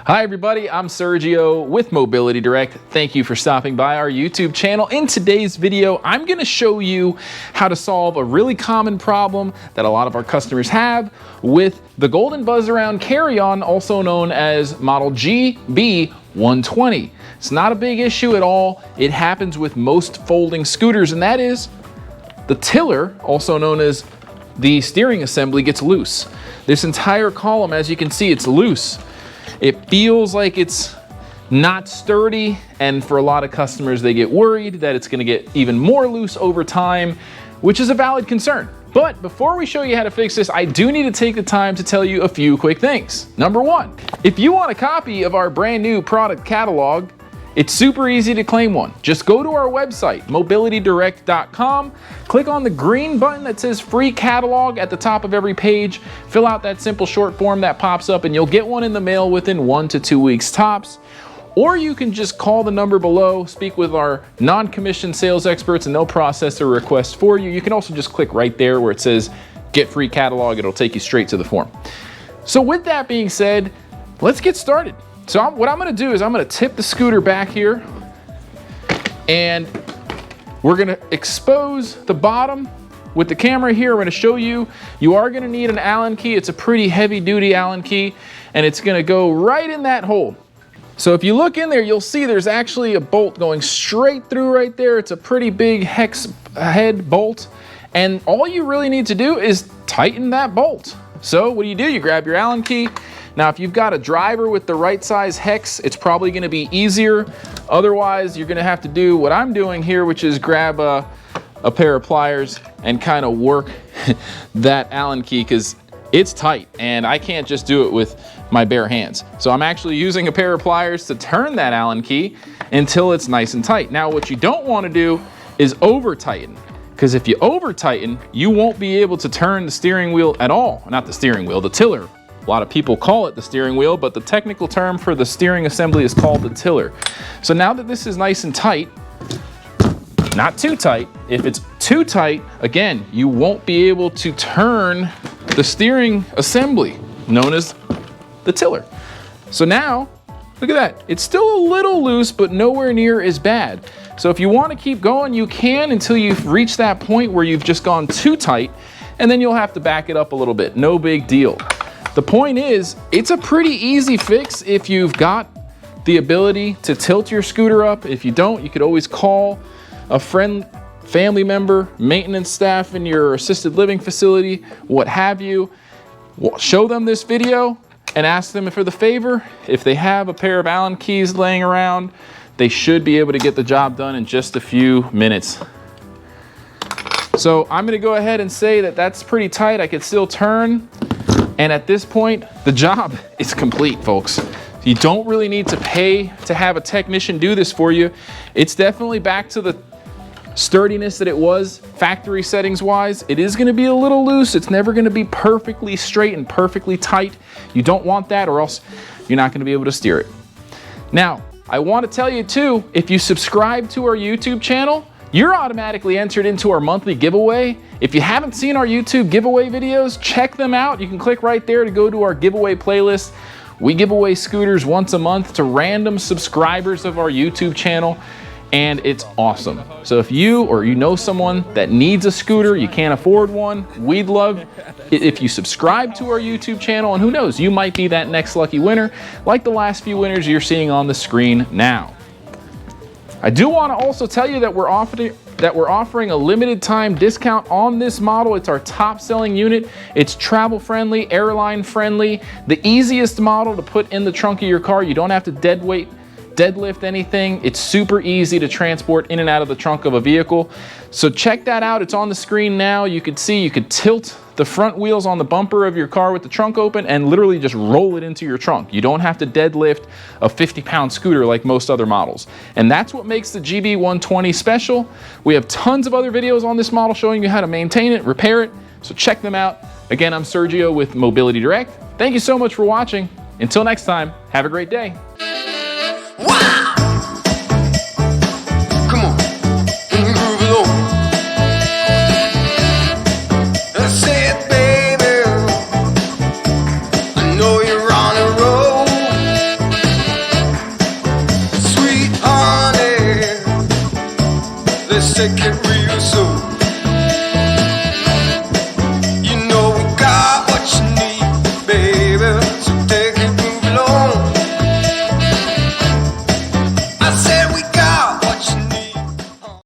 Hi everybody, I'm Sergio with Mobility Direct. Thank you for stopping by our YouTube channel. In today's video, I'm going to show you how to solve a really common problem that a lot of our customers have with the Golden Buzz Around carry-on, also known as model GB120. It's not a big issue at all. It happens with most folding scooters, and that is the tiller, also known as the steering assembly, gets loose. This entire column, as you can see, it's loose. It feels like it's not sturdy, and for a lot of customers, they get worried that it's going to get even more loose over time, which is a valid concern. But before we show you how to fix this, I do need to take the time to tell you a few quick things. Number one, if you want a copy of our brand new product catalog, it's super easy to claim one. Just go to our website, mobilitydirect.com, click on the green button that says free catalog at the top of every page, fill out that simple short form that pops up, and you'll get one in the mail within 1 to 2 weeks tops. Or you can just call the number below, speak with our non-commissioned sales experts, and they'll process a request for you. You can also just click right there where it says get free catalog. It'll take you straight to the form. So with that being said, let's get started. So what I'm going to do is I'm going to tip the scooter back here, and we're going to expose the bottom with the camera here. We're going to show you, you are going to need an Allen key. It's a pretty heavy duty Allen key, and it's going to go right in that hole. So if you look in there, you'll see there's actually a bolt going straight through right there. It's a pretty big hex head bolt, and all you really need to do is tighten that bolt. So what do? You grab your Allen key. Now, if you've got a driver with the right size hex, it's probably going to be easier. Otherwise, you're going to have to do what I'm doing here, which is grab a pair of pliers and kind of work that Allen key, because it's tight and I can't just do it with my bare hands. So I'm actually using a pair of pliers to turn that Allen key until it's nice and tight. Now, what you don't want to do is over tighten, because if you over tighten, you won't be able to turn the steering wheel at all. Not the steering wheel, the tiller. A lot of people call it the steering wheel, but the technical term for the steering assembly is called the tiller. So now that this is nice and tight, not too tight, if it's too tight, again, you won't be able to turn the steering assembly, known as the tiller. So now, look at that. It's still a little loose, but nowhere near as bad. So if you want to keep going, you can until you've reached that point where you've just gone too tight, and then you'll have to back it up a little bit. No big deal. The point is, it's a pretty easy fix if you've got the ability to tilt your scooter up. If you don't, you could always call a friend, family member, maintenance staff in your assisted living facility, what have you. Show them this video and ask them for the favor. If they have a pair of Allen keys laying around, they should be able to get the job done in just a few minutes. So I'm going to go ahead and say that that's pretty tight. I could still turn. And at this point, the job is complete, folks. You don't really need to pay to have a technician do this for you. It's definitely back to the sturdiness that it was factory settings wise. It is going to be a little loose. It's never going to be perfectly straight and perfectly tight. You don't want that, or else you're not going to be able to steer it. Now, I want to tell you too, if you subscribe to our YouTube channel, you're automatically entered into our monthly giveaway. If you haven't seen our YouTube giveaway videos, check them out. You can click right there to go to our giveaway playlist. We give away scooters once a month to random subscribers of our YouTube channel, and it's awesome. So if you or you know someone that needs a scooter, you can't afford one, we'd love if you subscribe to our YouTube channel, and who knows, you might be that next lucky winner, like the last few winners you're seeing on the screen now. I do want to also tell you that we're offering a limited time discount on this model. It's our top selling unit. It's travel friendly, airline friendly, the easiest model to put in the trunk of your car. You don't have to deadlift anything. It's super easy to transport in and out of the trunk of a vehicle. So check that out. It's on the screen now. You could see, you could tilt the front wheels on the bumper of your car with the trunk open and literally just roll it into your trunk. You don't have to deadlift a 50-pound scooter like most other models. And that's what makes the GB120 special. We have tons of other videos on this model showing you how to maintain it, repair it. So check them out. Again, I'm Sergio with Mobility Direct. Thank you so much for watching. Until next time, have a great day. Wow! Come on, groove it on. That's it, baby. I know you're on a roll. let's take it real soon.